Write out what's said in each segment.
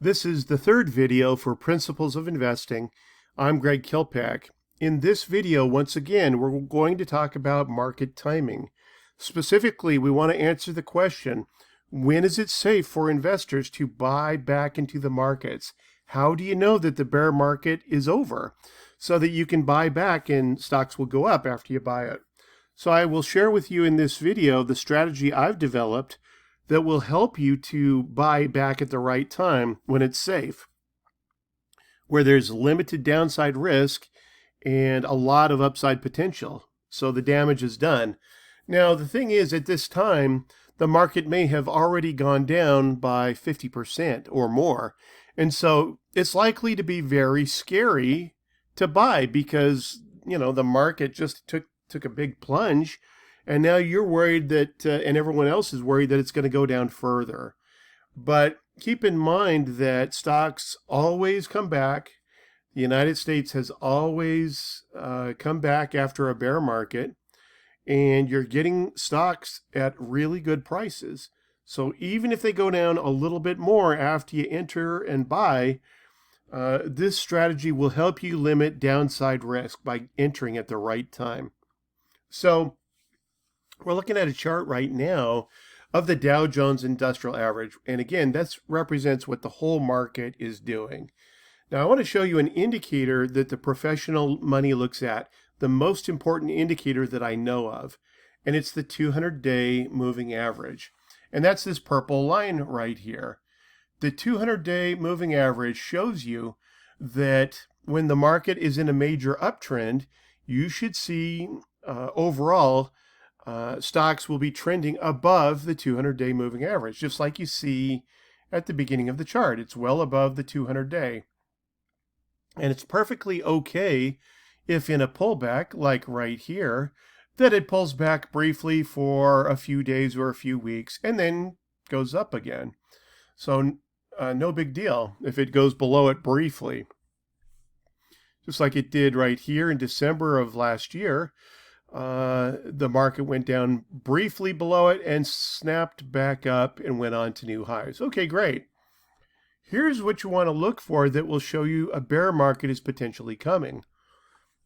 This is the third video for Principles of Investing. I'm Greg Kilpack. In this video, once again, we're going to talk about market timing. Specifically, we want to answer the question, when is it safe for investors to buy back into the markets? How do you know that the bear market is over so that you can buy back and stocks will go up after you buy it? So I will share with you in this video the strategy I've developed that will help you to buy back at the right time when it's safe, where there's limited downside risk and a lot of upside potential. So the damage is done. Now, the thing is, at this time, the market may have already gone down by 50% or more. And so it's likely to be very scary to buy because, the market just took a big plunge. And now you're worried that, and everyone else is worried that it's going to go down further. But keep in mind that stocks always come back. The United States has always come back after a bear market, and you're getting stocks at really good prices. So even if they go down a little bit more after you enter and buy, this strategy will help you limit downside risk by entering at the right time. So we're looking at a chart right now of the Dow Jones Industrial Average. And again, that represents what the whole market is doing. Now, I want to show you an indicator that the professional money looks at, the most important indicator that I know of. And it's the 200-day moving average. And that's this purple line right here. The 200-day moving average shows you that when the market is in a major uptrend, you should see overall stocks will be trending above the 200-day moving average, just like you see at the beginning of the chart. It's well above the 200-day. And it's perfectly okay if in a pullback, like right here, that it pulls back briefly for a few days or a few weeks and then goes up again. So no big deal if it goes below it briefly. Just like it did right here in December of last year. The market went down briefly below it and snapped back up and went on to new highs. Okay, great. Here's what you want to look for that will show you a bear market is potentially coming.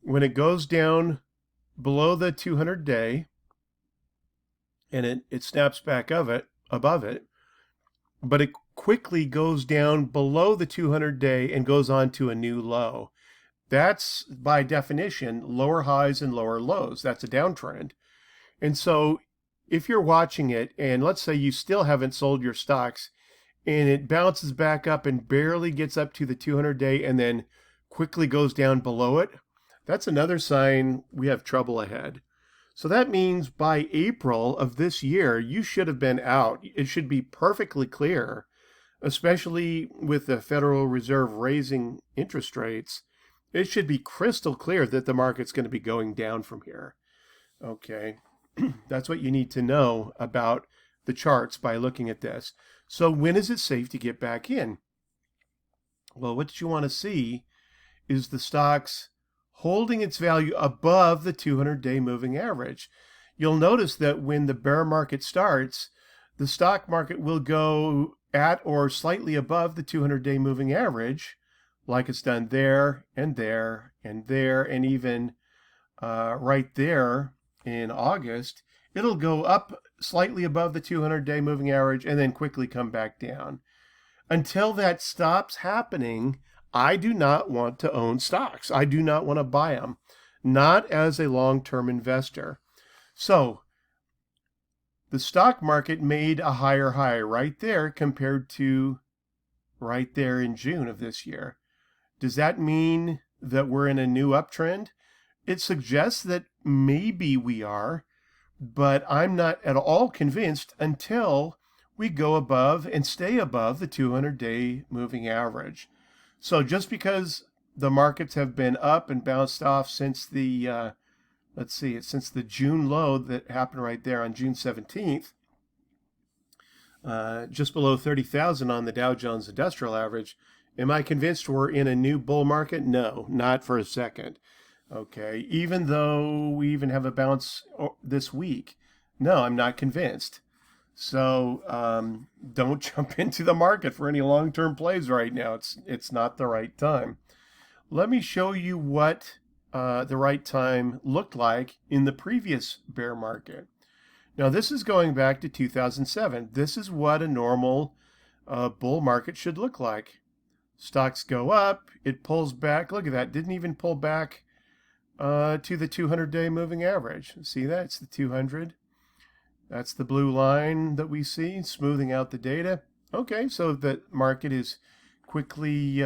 When it goes down below the 200-day and it snaps back above it, but it quickly goes down below the 200-day and goes on to a new low. That's, by definition, lower highs and lower lows. That's a downtrend. And so if you're watching it, and let's say you still haven't sold your stocks, and it bounces back up and barely gets up to the 200-day and then quickly goes down below it, that's another sign we have trouble ahead. So that means by April of this year, you should have been out. It should be perfectly clear, especially with the Federal Reserve raising interest rates. It should be crystal clear that the market's going to be going down from here. Okay, that's what you need to know about the charts by looking at this. So when is it safe to get back in? Well, what you want to see is the stocks holding its value above the 200-day moving average. You'll notice that when the bear market starts, the stock market will go at or slightly above the 200-day moving average, like it's done there and there and there, and even right there in August, it'll go up slightly above the 200-day moving average and then quickly come back down. Until that stops happening, I do not want to own stocks. I do not want to buy them, not as a long-term investor. So the stock market made a higher high right there compared to right there in June of this year. Does that mean that we're in a new uptrend? It suggests that maybe we are, but I'm not at all convinced until we go above and stay above the 200-day moving average. So just because the markets have been up and bounced off since the, since the June low that happened right there on June 17th, just below 30,000 on the Dow Jones Industrial Average, am I convinced we're in a new bull market? No, not for a second. Okay, even though we even have a bounce this week, no, I'm not convinced. So don't jump into the market for any long-term plays right now. It's not the right time. Let me show you what the right time looked like in the previous bear market. Now this is going back to 2007. This is what a normal bull market should look like. Stocks go up, it pulls back. Look at that, didn't even pull back to the 200-day moving average. See that? It's the 200. That's the blue line that we see, smoothing out the data. Okay, so the market is quickly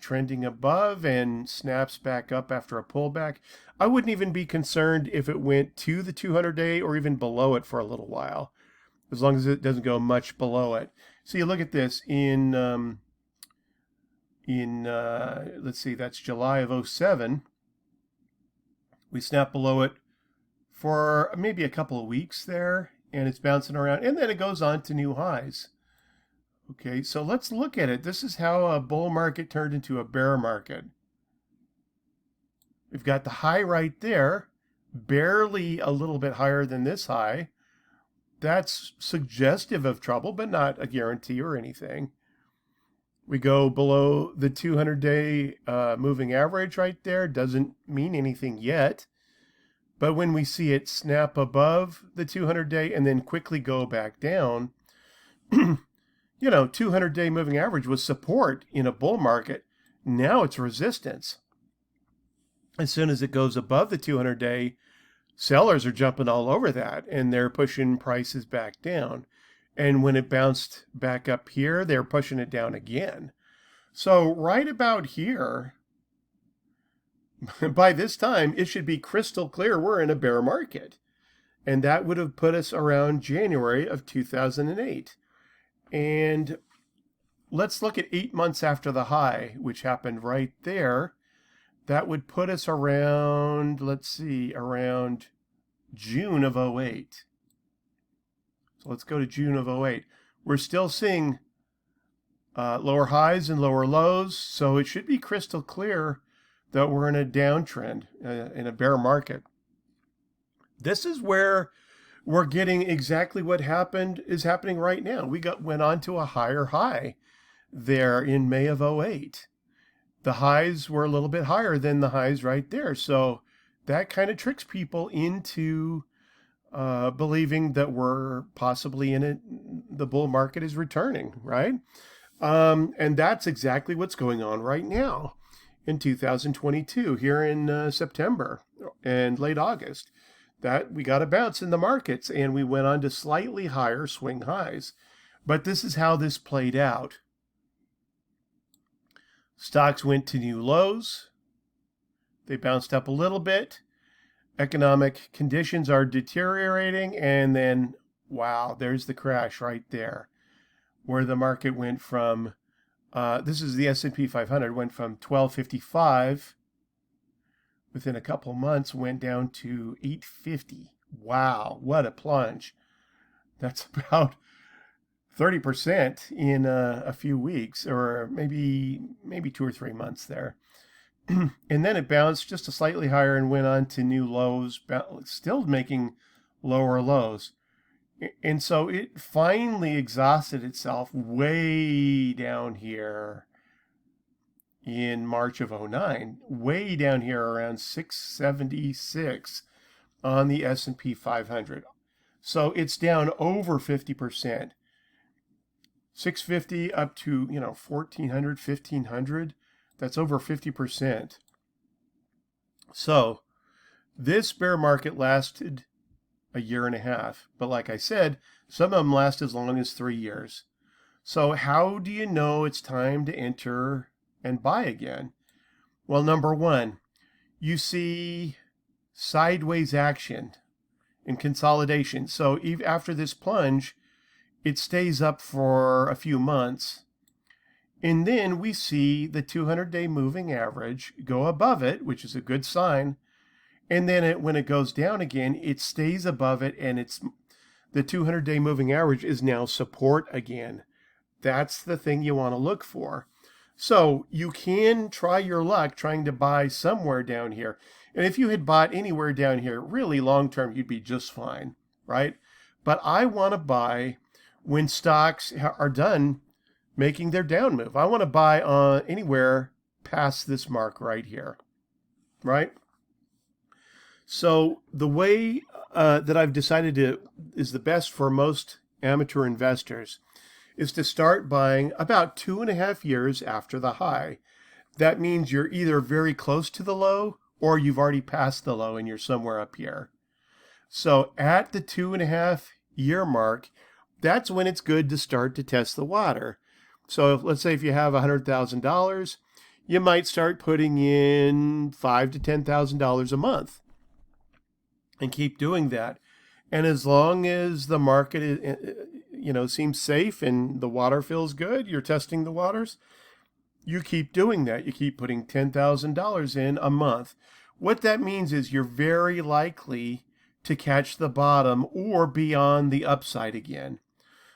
trending above and snaps back up after a pullback. I wouldn't even be concerned if it went to the 200-day or even below it for a little while, as long as it doesn't go much below it. So you look at this in let's see, that's July of 07. We snap below it for maybe a couple of weeks there, and it's bouncing around, and then it goes on to new highs. Okay, so let's look at it. This is how a bull market turned into a bear market. We've got the high right there, barely a little bit higher than this high. That's suggestive of trouble, but not a guarantee or anything. We go below the 200-day moving average right there. Doesn't mean anything yet. But when we see it snap above the 200-day and then quickly go back down, 200-day moving average was support in a bull market. Now it's resistance. As soon as it goes above the 200-day, sellers are jumping all over that, and they're pushing prices back down. And when it bounced back up here, they're pushing it down again. So right about here, by this time, it should be crystal clear we're in a bear market. And that would have put us around January of 2008. And let's look at 8 months after the high, which happened right there. That would put us around, let's see, around June of 08. So let's go to June of 08. We're still seeing lower highs and lower lows, so it should be crystal clear that we're in a downtrend, in a bear market. This is where we're getting exactly what is happening right now. We went on to a higher high there in May of 08. The highs were a little bit higher than the highs right there. So that kind of tricks people into believing that we're possibly in it. The bull market is returning, right? And that's exactly what's going on right now in 2022, here in September and late August. That we got a bounce in the markets, and we went on to slightly higher swing highs. But this is how this played out. Stocks went to new lows. They bounced up a little bit. Economic conditions are deteriorating, and then, wow, there's the crash right there, where the market went from, this is the S&P 500, went from 1255, within a couple months, went down to 850. Wow, what a plunge. That's about 30% in a few weeks, or maybe 2 or 3 months there. And then it bounced just a slightly higher and went on to new lows, still making lower lows. And so it finally exhausted itself way down here in March of 09, way down here around 676 on the S&P 500. So it's down over 50%. 650 up to, 1,400, 1,500. That's over 50%. So this bear market lasted a year and a half. But like I said, some of them last as long as 3 years. So how do you know it's time to enter and buy again? Well, number one, you see sideways action and consolidation. So even after this plunge, it stays up for a few months. And then we see the 200-day moving average go above it, which is a good sign. And then when it goes down again, it stays above it, and the 200-day moving average is now support again. That's the thing you want to look for. So you can try your luck trying to buy somewhere down here. And if you had bought anywhere down here, really long term, you'd be just fine, right? But I want to buy when stocks are done making their down move. I want to buy on anywhere past this mark right here, right? So the way that I've decided is the best for most amateur investors is to start buying about 2.5 years after the high. That means you're either very close to the low or you've already passed the low and you're somewhere up here. So at the 2.5 year mark, that's when it's good to start to test the water. So let's say if you have $100,000, you might start putting in $5,000 to $10,000 a month and keep doing that. And as long as the market seems safe and the water feels good, you're testing the waters, you keep doing that. You keep putting $10,000 in a month. What that means is you're very likely to catch the bottom or be on the upside again.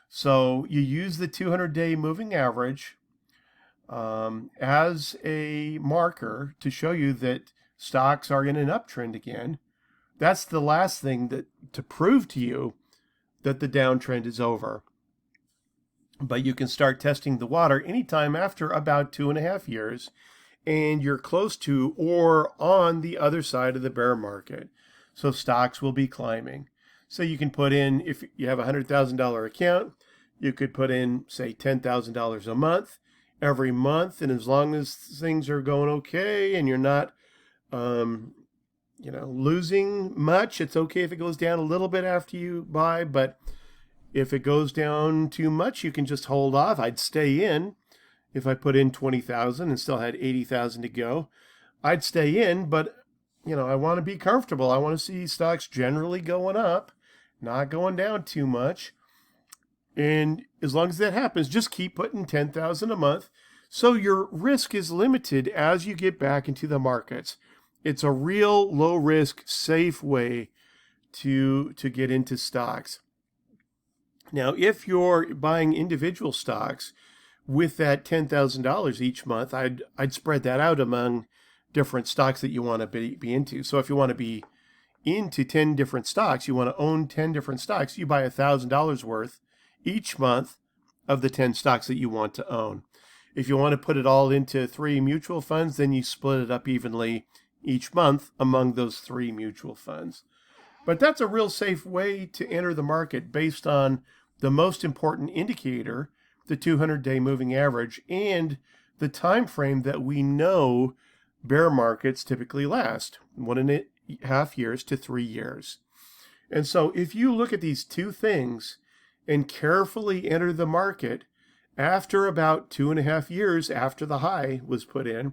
So you use the 200-day moving average as a marker to show you that stocks are in an uptrend again. That's the last thing to prove to you that the downtrend is over. But you can start testing the water anytime after about 2.5 years, and you're close to or on the other side of the bear market. So stocks will be climbing. So you can put in, if you have a $100,000 account, you could put in, say, $10,000 a month every month. And as long as things are going okay and you're not, losing much, it's okay if it goes down a little bit after you buy. But if it goes down too much, you can just hold off. I'd stay in. If I put in 20,000 and still had 80,000 to go, I'd stay in, but I want to be comfortable. I want to see stocks generally going up, not going down too much. And as long as that happens, just keep putting 10,000 a month. So your risk is limited as you get back into the markets. It's a real low risk, safe way to get into stocks. Now, if you're buying individual stocks with that $10,000 each month, I'd spread that out among different stocks that you want to be into. So if you want to be into 10 different stocks, you want to own 10 different stocks, you buy $1,000 worth each month of the 10 stocks that you want to own. If you want to put it all into 3 mutual funds, then you split it up evenly each month among those 3 mutual funds. But that's a real safe way to enter the market based on the most important indicator, the 200-day moving average, and the time frame that we know bear markets typically last, 1.5 years to 3 years. And so if you look at these two things and carefully enter the market after about 2.5 years after the high was put in,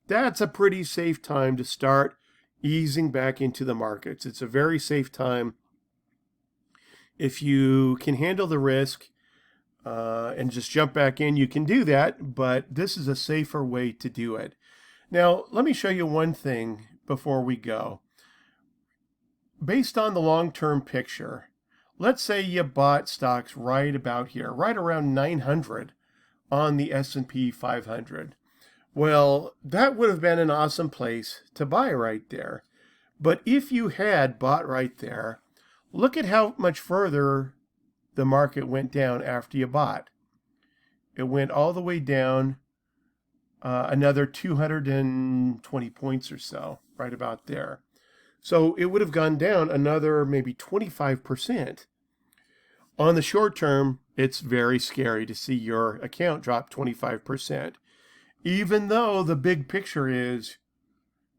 that's a pretty safe time to start easing back into the markets. It's a very safe time. If you can handle the risk and just jump back in, you can do that, but this is a safer way to do it. Now, let me show you one thing before we go. Based on the long-term picture, let's say you bought stocks right about here, right around 900 on the S&P 500. Well, that would have been an awesome place to buy right there. But if you had bought right there, look at how much further the market went down after you bought. It went all the way down another 220 points or so, right about there. So it would have gone down another maybe 25%. On the short term, it's very scary to see your account drop 25%. Even though the big picture is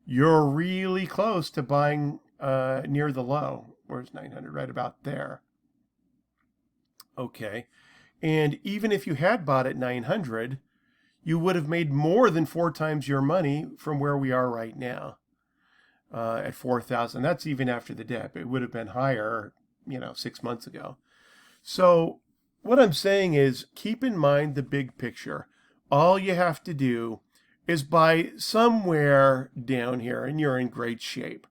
you're really close to buying near the low. Where's 900? Right about there. Okay. And even if you had bought at 900, you would have made more than 4 times your money from where we are right now at 4,000. That's even after the dip. It would have been higher, 6 months ago. So what I'm saying is keep in mind the big picture. All you have to do is buy somewhere down here and you're in great shape,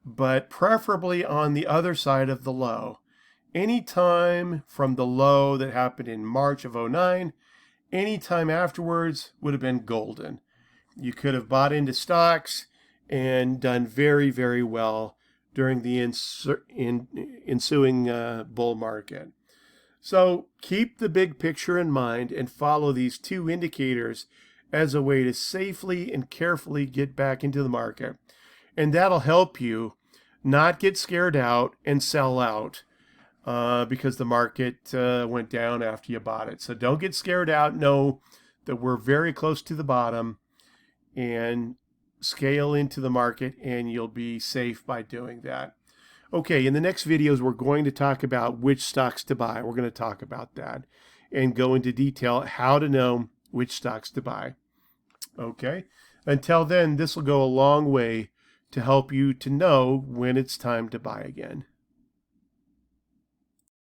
but preferably on the other side of the low. Anytime from the low that happened in March of 2009, anytime afterwards would have been golden. You could have bought into stocks and done very, very well during the ensuing bull market. So keep the big picture in mind and follow these two indicators as a way to safely and carefully get back into the market. And that'll help you not get scared out and sell out because the market went down after you bought it. So don't get scared out. Know that we're very close to the bottom, and scale into the market, and you'll be safe by doing that. Okay, in the next videos, we're going to talk about which stocks to buy. We're going to talk about that and go into detail how to know which stocks to buy. Okay, until then, this will go a long way to help you to know when it's time to buy again.